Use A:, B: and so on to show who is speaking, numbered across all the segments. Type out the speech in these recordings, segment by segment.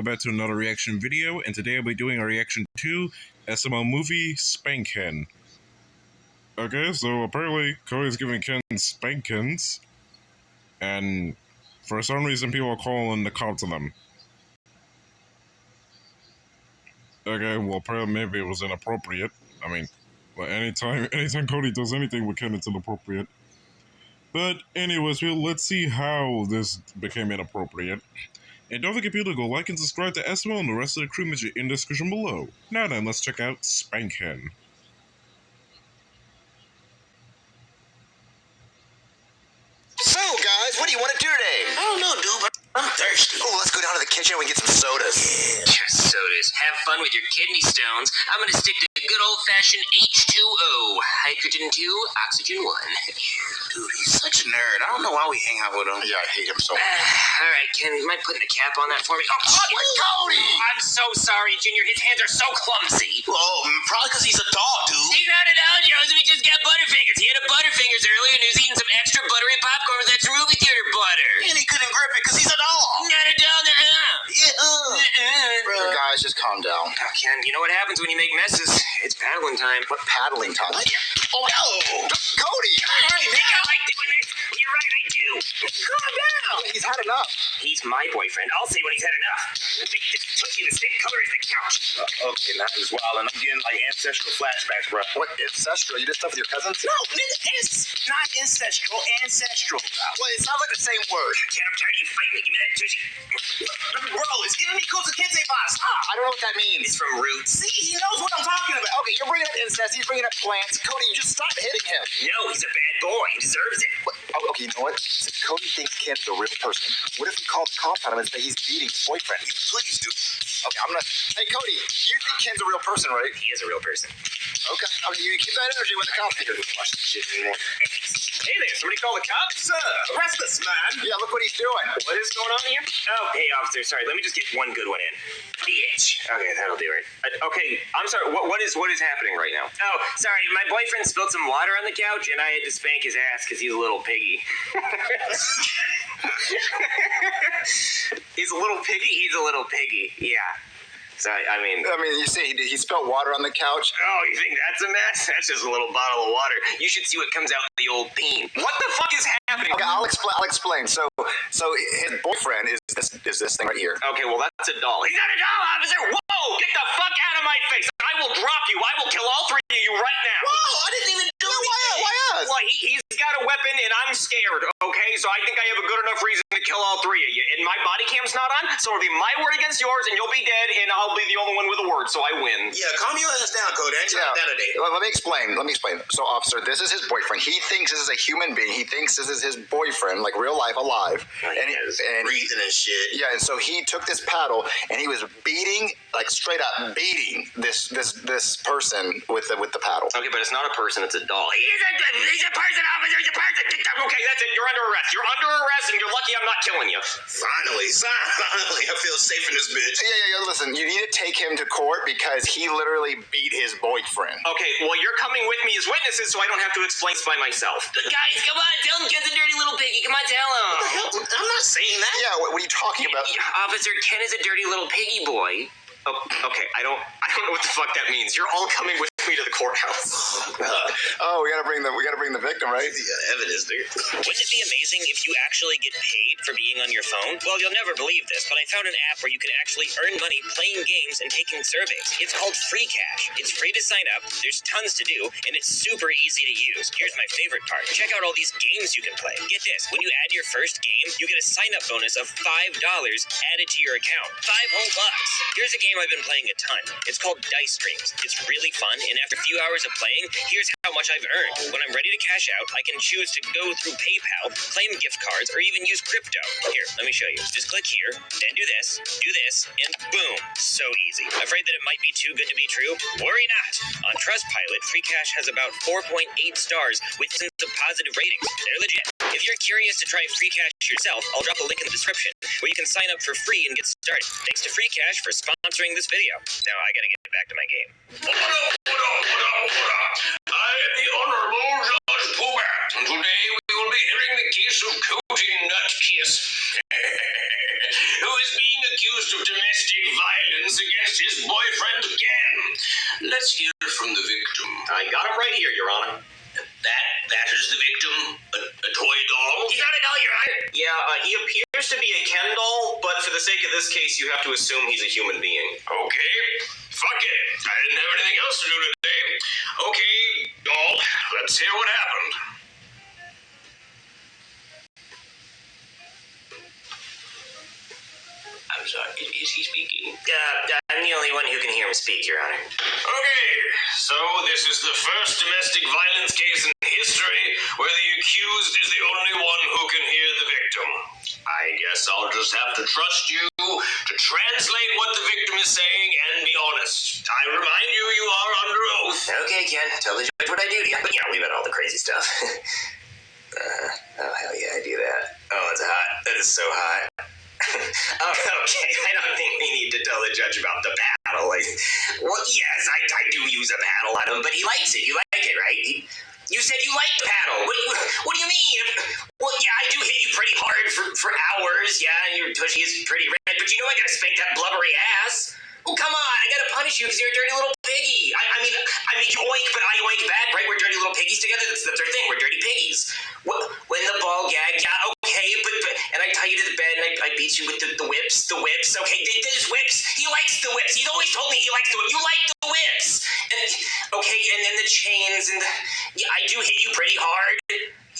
A: welcome back to another reaction video, and today I'll be doing a reaction to SML movie SpanKEN. Okay, so apparently Cody's giving Ken spankins, and for some reason people are calling the cops on them. Okay, well apparently maybe it was inappropriate. I mean, well, anytime Cody does anything with Ken, it's inappropriate. But anyways, let's see how this became inappropriate. And don't forget to go like and subscribe to SML and the rest of the crew in the description below. Now then, let's check out SpanKEN.
B: So, guys, what do you want to do today?
C: I don't know, dude, but I'm thirsty.
B: Oh, let's go down to the kitchen and we get some sodas.
C: Yeah, sodas. Have fun with your kidney stones. I'm gonna stick to good old-fashioned H2O. Hydrogen 2, oxygen 1.
B: Dude, he's such a nerd. I don't know why we hang out with him. Yeah, I hate him so much.
C: All right, Ken, you mind putting a cap on that for me? Oh,
B: Cody!
C: I'm so sorry, Junior. His hands are so clumsy.
B: Oh, probably because he's a dog, dude.
C: He's not a dog, Joseph. He just got Butterfingers. He had a Butterfingers earlier, and he was eating some extra buttery popcorn with that movie theater butter.
B: And he couldn't grip it because he's a dog.
C: Not a dog,
B: Bro, guys, just calm down.
C: Oh, Ken, you know what happens when you make messes? It's paddling time.
B: What paddling time?
C: What?
B: Oh, no! Cody!
C: All right, think I like doing this. You're right, I do. Calm down.
B: He's had enough.
C: He's my boyfriend. I'll say when he's had enough. The big tushy, the same color as the couch.
D: Okay, now he's wild, and I'm getting like ancestral flashbacks, bro.
B: What, ancestral? You did stuff with your cousins?
D: No, it's not ancestral, ancestral.
B: Well, it sounds like the same word.
C: Ken, I'm tired of you fighting me. Give me that tushy.
D: Bro, it's giving me Kuzakente vibes. Stop.
B: I don't know what that means.
C: It's from Roots.
D: See, he knows what I'm talking about.
B: Okay, you're bringing up incest, he's bringing up plants. Cody, you just stop hitting him.
C: No, he's a bad boy. He deserves it.
B: Oh, okay, you know what? Since Cody thinks Ken's a real person, what if we call the cops on him and say he's beating his boyfriend?
D: Please do.
B: Okay, I'm gonna... Hey, Cody, you think Ken's a real person, right?
C: He is a real person.
B: Okay, you keep that energy when the cops are here.
D: Watch this shit anymore.
C: Hey there, somebody call the cops?
D: Arrest this man.
B: Yeah, look what he's doing.
C: What is going on here? Oh, hey, officer, sorry. Let me just get one good one in. Bitch. Okay, that'll do it. Okay, I'm sorry. What is happening right now? Oh, sorry. My boyfriend spilled some water on the couch, and I had to spank his ass because he's a little piggy. He's a little piggy. He's a little piggy. Yeah. So, I mean,
B: you see, he spilled water on the couch.
C: Oh, you think that's a mess? That's just a little bottle of water. You should see what comes out of the old peen. What the fuck is happening?
B: Okay, I'll explain. So his boyfriend is this thing right here.
C: Okay, well, that's a doll. He's not a doll, officer! Whoa! Get the fuck out of my face! I will drop you. I will kill all three of you right now.
D: Whoa, I didn't even do anything.
B: Why us?
C: Well, he's got a weapon, and I'm scared, okay? So I think I have a good enough reason to kill all three of you. And my body cam's not on, so it'll be my word against yours, and you'll be dead, and I'll be the only one with a word, so I win.
D: Yeah, calm your ass down, Cody. I ain't trying that today.
B: Let me explain. So, officer, this is his boyfriend. He thinks this is a human being. He thinks this is his boyfriend, like real life, alive.
D: And breathing and shit.
B: Yeah, and so he took this paddle and he was beating, like straight up beating this person with the paddle.
C: Okay, but it's not a person, it's a doll. He's a person, officer, he's a person. Okay, that's it. You're under arrest. You're under arrest, and you're lucky I'm not killing you.
D: Finally, I feel safe in this bitch.
B: Yeah, listen, you need to take him to court because he literally beat his boyfriend.
C: Okay, well, you're coming with me as witnesses, so I don't have to explain this by myself. But guys, come on, tell him Ken's a dirty little piggy. Come on, tell him.
D: What the hell? I'm not saying that.
B: Yeah, what are you talking about?
C: Officer, Ken is a dirty little piggy boy. Oh, okay, I don't know what the fuck that means. You're all coming with me to the courthouse.
B: Oh, we gotta bring the victim, right?
D: Yeah, evidence, dude.
E: Wouldn't it be amazing if you actually get paid for being on your phone? Well, you'll never believe this, but I found an app where you can actually earn money playing games and taking surveys. It's called Free Cash. It's free to sign up, there's tons to do, and it's super easy to use. Here's my favorite part. Check out all these games you can play. Get this, when you add your first game, you get a sign-up bonus of $5 added to your account. $5 whole bucks. Here's a game I've been playing a ton. It's called Dice Streams. It's really fun, and after a few hours of playing, here's how much I've earned. When I'm ready to cash out, I can choose to go through PayPal, claim gift cards, or even use crypto. Here, let me show you. Just click here, then do this, and boom. So easy. Afraid that it might be too good to be true? Worry not. On Trustpilot, Free Cash has about 4.8 stars with tons of positive ratings. They're legit. If you're curious to try Free Cash yourself, I'll drop a link in the description where you can sign up for free and get started. Thanks to Free Cash for sponsoring this video. Now I gotta get back to my game.
D: I am the Honorable Judge Pubat, and today we will be hearing the case of Cootie Nut Kiss. who is being accused of domestic violence against his boyfriend Ken. Let's hear from the victim.
C: I got him right here, Your Honor.
D: That is the victim? A toy doll?
E: He's not a doll, Your Honor.
C: Yeah, he appears to be a Ken doll, but for the sake of this case, you have to assume he's a human being.
D: Okay, fuck it. I didn't have anything else to do today. Okay, doll, let's hear what happened. I'm sorry, is he speaking?
E: I'm the only one who can hear him speak, Your Honor.
D: Okay, so this is the first domestic violence case in history where the accused is the only one who can hear the victim. I guess I'll just have to trust you to translate what the victim is saying and be honest. I remind you, you are under oath.
E: Okay, Ken, tell the judge what I do to you. But, leave out all the crazy stuff. Oh, hell yeah, I do that. Oh, it's hot. That is so hot. Oh, okay, I don't think we need to tell the judge about the paddle. Well, yes, I do use a paddle on him, but he likes it. You like it, right? You said you like the paddle. What do you mean? Well, yeah, I do hit you pretty hard for hours, yeah, and your tushy is pretty red, but you know I gotta spank that blubbery ass. Well, come on, I gotta punish you because you're a dirty little piggy. I mean, you oink, but I oink back, right? We're dirty little piggies together. That's our thing. We're dirty piggies. When the ball gag, yeah, okay, but and I tie you to the bed and I beat you with the whips. Okay, there's whips. He likes the whips. He's always told me he likes the whips. You like the whips. And okay, and then the chains and yeah, I do hit you pretty hard.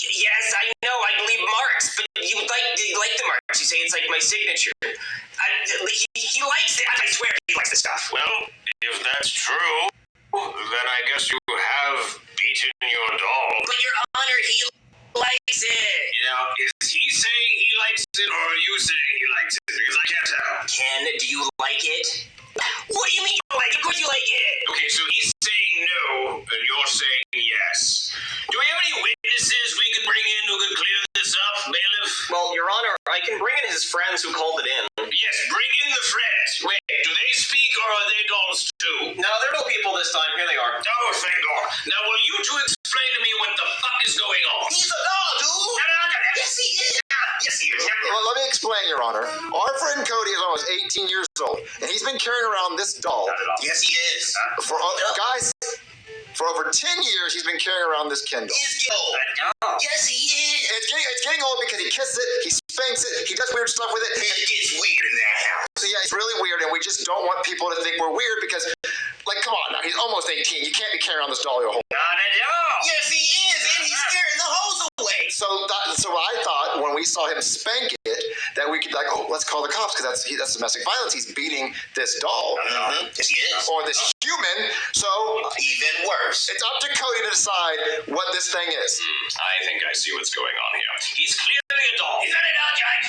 E: Yes, I know. I believe marks, but you like the marks. You say it's like my signature. He likes it. I swear he likes the stuff.
D: Well, if that's true, then I guess you have beaten your doll.
E: But Your Honor, he likes it.
D: Now, is he saying he likes it, or are you saying he likes it? Because I can't tell.
E: Ken, do you like it? What do you mean you like it? Of course you like it.
D: Okay, so he's saying no, and you're saying yes. Do we have any witnesses we could bring in who could clear this up, bailiff?
C: Well, Your Honor, I can bring in his friends who called it in.
D: Yes, bring in the friends. Wait, do they speak, or are they dolls too?
C: No, they're no people this time. Here they are.
D: Oh, thank God. Now, will you two explain to me what the fuck is going on?
E: He's a doll, dude. Yes, he is.
D: Yes, he is.
B: Well, let me explain, Your Honor. Our friend Cody is almost 18 years old, and he's been carrying around this doll.
E: Yes, he is.
B: Guys, for over 10 years, he's been carrying around this Kindle.
E: He's old. Yes, he is.
B: It's getting old because he kisses it, he spanks it, he does weird stuff with it.
E: It gets weird in that house.
B: So yeah, it's really weird, and we just don't want people to think we're weird because, like, come on now, he's almost 18. You can't be carrying around this doll your whole life.
E: Not at all. Yes, he is, and he's scaring the hose away.
B: So I thought when we saw him spank it that we could be like, oh, let's call the cops because that's domestic violence. He's beating this doll.
E: Yes, he is.
B: Or this human. So
E: Even worse.
B: it's up to Cody to decide what this thing is.
D: I think I see what's going on here. He's clearly a doll.
E: He's not a doll, Judge.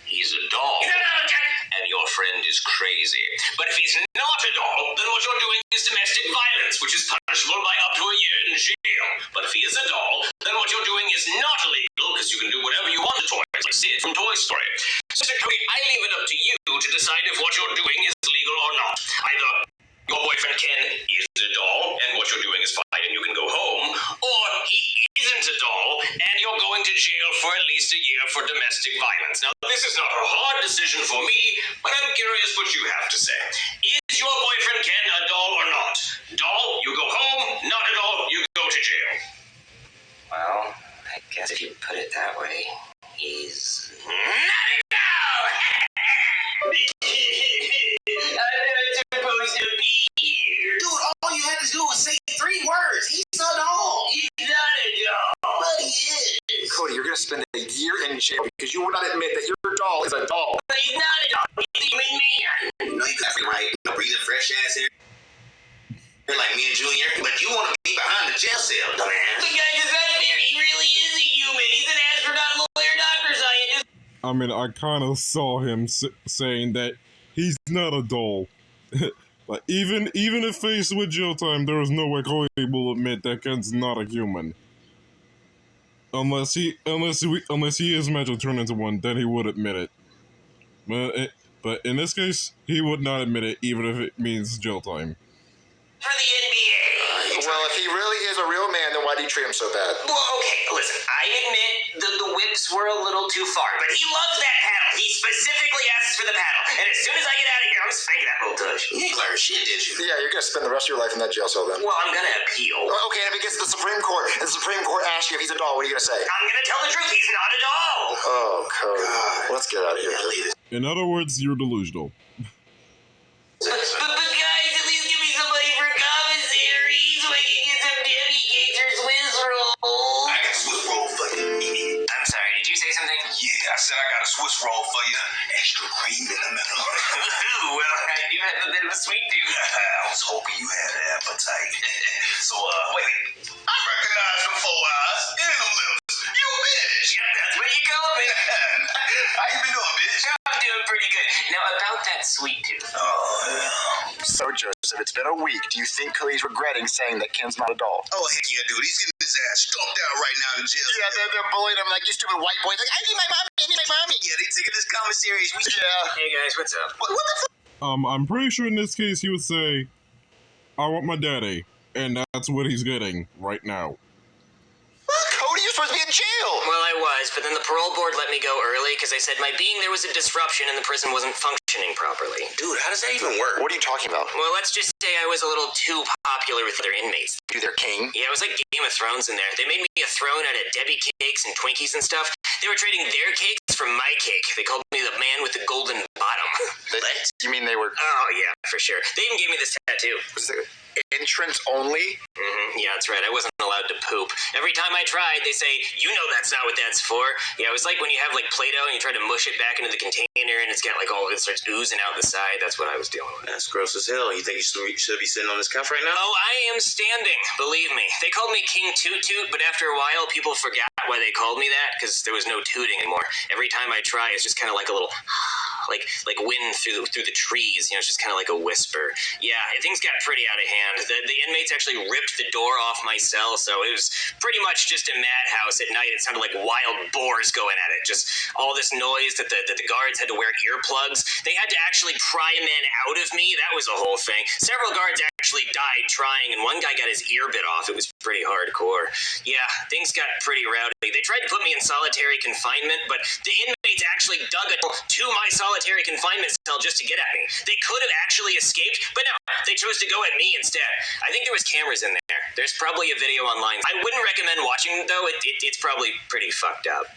D: He's a doll.
E: He's not a doll, Judge.
D: And your friend is crazy. But if he's not a doll, then what you're doing is domestic violence, which is punishable by up to a year in jail. But if he is a doll, then what you're doing is not illegal, because you can do whatever you want to toys, like Sid from Toy Story. So, Cody, I leave it up to you to decide if what you're doing is legal or not. Either your boyfriend Ken is a doll, and what you're doing is fine, and you can go home, or he isn't a doll, and you're going to jail for at least a year for domestic violence. Now, this is not a hard decision for me, but I'm curious what you have to say. Is your boyfriend Ken a doll or not? Doll, you go home. Not a doll, you go to jail.
E: Well, I guess if you put it that way, he's not a doll. I'm not supposed to be here. Dude, all you had to do was say 3 words. He's a doll. He's not a doll. But he is.
B: Cody, you're going to spend a year in jail because you will not admit that your doll is a doll.
E: But he's not a doll. He's a human man. You know you got me right. Breathing fresh ass air. You're like me and Junior, but you want to be behind the jail cell, dumbass. The guy just got fair. He really is a human. He's an astronaut, lawyer, doctor, scientist.
A: I mean, I kind of saw him saying that he's not a doll. But even if faced with jail time, there is no way Cody will admit that Ken's not a human. Unless he is meant to turn into one, then he would admit it. But in this case, he would not admit it, even if it means jail time.
E: For the NBA.
B: Well, if he really is a real man, then why Why do you treat him so bad?
D: Well, okay, listen, I admit the whips were a little too far, but he loves that paddle. He specifically asks for the paddle, and as soon as I get out of here, I'm spanking that little tush. You ain't learned shit, did you?
B: Yeah, you're gonna spend the rest of your life in that jail cell then.
D: Well, I'm gonna appeal.
B: Okay, and if he gets to the Supreme Court, and the Supreme Court asks you if he's a doll, what are you gonna say?
D: I'm gonna tell the truth. He's not a doll.
B: Oh, Cody. Let's get out of here.
A: In other words, you're delusional.
D: But guys, at least give me somebody for commissary so I can get some Debbie cakes or Swiss rolls.
F: I got Swiss roll for you.
C: I'm sorry, did you say something?
F: Yeah, I said I got a Swiss roll for you. Extra cream in the middle.
C: Ooh, well, I do have a bit of a sweet tooth.
F: I was hoping you had an appetite. So, wait. I recognize them 4 eyes and them lips. You a bitch.
C: Yep, that's what you called me.
F: How you been doing, bitch?
C: I'm doing pretty good. Now, about that sweet tooth.
F: Oh, yeah.
B: So, Joseph, it's been a week. Do you think Cody's regretting saying that Ken's not a doll?
F: Oh, heck yeah, dude. He's getting his ass stomped out right now in jail.
B: Yeah, they're bullying him like, you stupid white boy. Like, I need my mommy, I need my mommy.
F: Yeah, they taking this commissary.
B: Yeah.
C: Hey, guys, what's up?
F: What the fuck?
A: I'm pretty sure in this case he would say, I want my daddy. And that's what he's getting right now.
B: Cody, you're supposed to be in jail.
E: Well, I was, but then the parole board let me go early because they said my being there was a disruption and the prison wasn't functioning properly.
F: Dude, how does that even work?
B: What are you talking about?
E: Well, let's just say I was a little too popular with other inmates.
B: You their king?
E: Yeah, it was like Game of Thrones in there. They made me a throne out of Debbie cakes and Twinkies and stuff. They were trading their cakes for my cake. They called me the man with the golden bottom.
B: You mean they were
E: Oh, yeah, for sure. They even gave me this tattoo.
B: entrance only?
E: Yeah, that's right. I wasn't allowed to poop. Every time I tried, they say, you know that's not what that's for. Yeah, it was like when you have like Play-Doh and you try to mush it back into the container and it's got like all it starts oozing out the side. That's what I was dealing with.
D: That's gross as hell. You think you should be sitting on this cuff right now?
E: Oh, I am standing. Believe me. They called me King Toot Toot, but after a while, people forgot why they called me that because there was no tooting anymore. Every time I try, it's just kind of like a little... like wind through the trees, you know, it's just kind of like a whisper. Yeah, things got pretty out of hand. The inmates actually ripped the door off my cell, so it was pretty much just a madhouse at night. It sounded like wild boars going at it. Just all this noise that the guards had to wear earplugs. They had to actually pry men out of me. That was a whole thing. Several guards actually died trying, and one guy got his ear bit off. It was pretty hardcore. Yeah, things got pretty rowdy. They tried to put me in solitary confinement, but the inmates actually dug a tunnel to my solitary confinement cell just to get at me. They could have actually escaped, but no, they chose to go at me instead. I think there was cameras in there. There's probably a video online. I wouldn't recommend watching, though. It's probably pretty fucked up.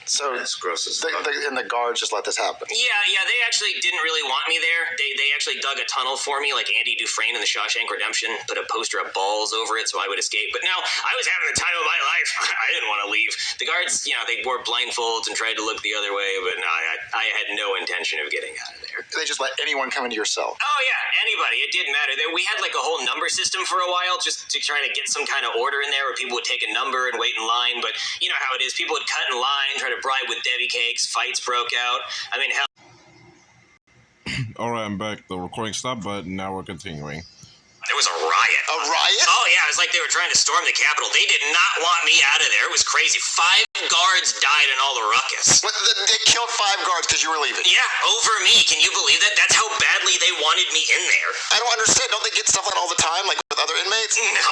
B: So
D: That's gross as fuck.
B: and the guards just let this happen.
E: Yeah, they actually didn't really want me there. They actually dug a tunnel for me, like Andy Dufresne in the Shawshank Redemption, put a poster of balls over it so I would escape. But no, I was having the time of my life. I didn't want to leave. The guards, you know, they wore blindfolds and tried to look the other way, but no, I had no intention of getting out of there.
B: They just let anyone come into your cell.
E: Oh yeah, anybody. It didn't matter. We had like a whole number system for a while just to try to get some kind of order in there where people would take a number and wait in line. But you know how it is. People would cut in line, try to bribe with Debbie cakes, fights broke out. I mean, hell.
A: Alright, I'm back. The recording stopped, but now we're continuing.
E: There was a riot.
B: A riot?
E: Oh, yeah, it was like they were trying to storm the Capitol. They did not want me out of there. It was crazy. 5 guards died in all the ruckus.
B: What, they killed 5 guards because you were leaving.
E: Yeah, over me. Can you believe that? That's how badly they wanted me in there.
B: I don't understand. Don't they get stuff like that all the time, like with other inmates?
E: No,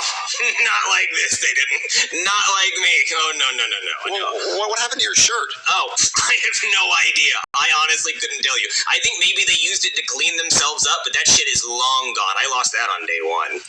E: not like this, they didn't. Not like me. Oh, no.
B: What happened to your shirt?
E: Oh, I have no idea. I honestly couldn't tell you. I think maybe they used it to clean themselves up, but that shit is long gone. I lost that on day 1.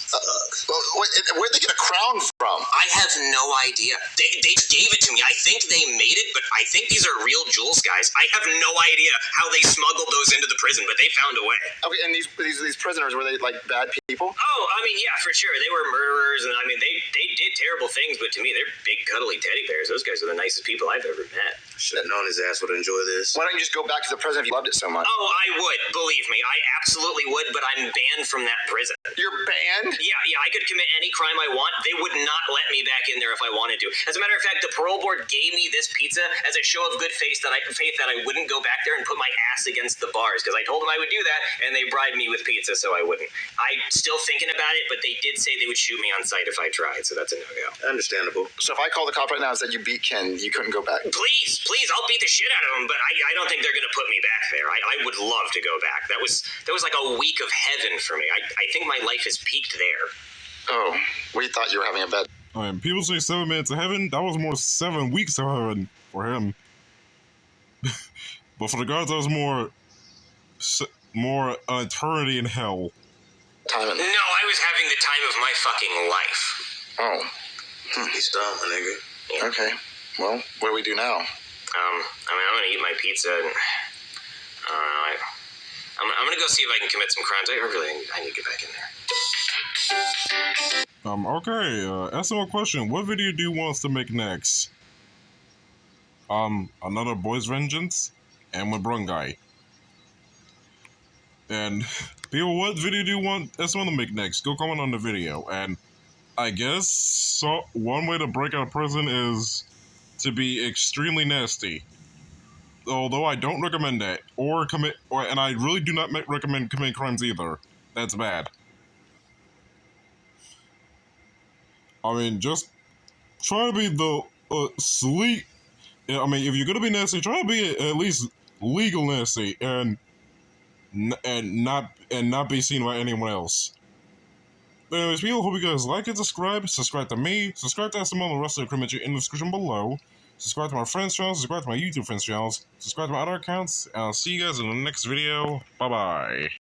B: Where'd they get a crown from?
E: I have no idea. They gave it to me. I think they made it, but I think these are real jewels, guys. I have no idea how they smuggled those into the prison, but they found a way.
B: Okay, and these prisoners, were they like bad people?
E: Oh, I mean, yeah, for sure. They were murderers, and I mean, they did terrible things, but to me, they're big, cuddly teddy bears. Those guys are the nicest people I've ever met.
D: Should have known his ass would enjoy this.
B: Why don't you just go back to the prison if you loved it so much?
E: Oh, I would. Believe me, I absolutely would, but I'm banned from that prison.
B: You're banned?
E: Yeah, I could commit any crime I want. They would not let me back in there if I wanted to. As a matter of fact, the parole board gave me this pizza as a show of good faith that I wouldn't go back there and put my ass against the bars, because I told them I would do that, and they bribed me with pizza, so I wouldn't. I'm still thinking about it, but they did say they would shoot me on sight if I tried, so that's a no-go.
D: Understandable.
B: So if I called the cop right now and said you beat Ken, you couldn't go back?
E: Please, I'll beat the shit out of them, but I don't think they're going to put me back there. I would love to go back. That was like a week of heaven for me. I think my life has peaked there.
B: Oh, we thought you were having a bad...
A: People say 7 minutes of heaven. That was more 7 weeks of heaven for him. But for the gods, that was more eternity in hell.
B: Time in.
C: No, I was having the time of my fucking life.
B: Oh,
F: He's dumb, my nigga.
B: okay. Well, what do we do now?
C: I mean, I'm gonna eat my pizza and I don't know. I'm gonna go see if I can commit some crimes. I need to get back in there.
A: Okay, SML question. What video do you want us to make next? Another Boys Vengeance? And with Brungai. And, people, what video do you want SML to make next? Go comment on the video. And, I guess, one way to break out of prison is to be extremely nasty. Although I don't recommend that. And I really do not recommend committing crimes either. That's bad. I mean, just try to be the sleek. I mean, if you're gonna be nasty, try to be at least legal nasty and not be seen by anyone else. But anyways, people, hope you guys like it. Subscribe to me. Subscribe to SML and the rest of the crew in the description below. Subscribe to my friends' channels. Subscribe to my YouTube friends' channels. Subscribe to my other accounts. And I'll see you guys in the next video. Bye bye.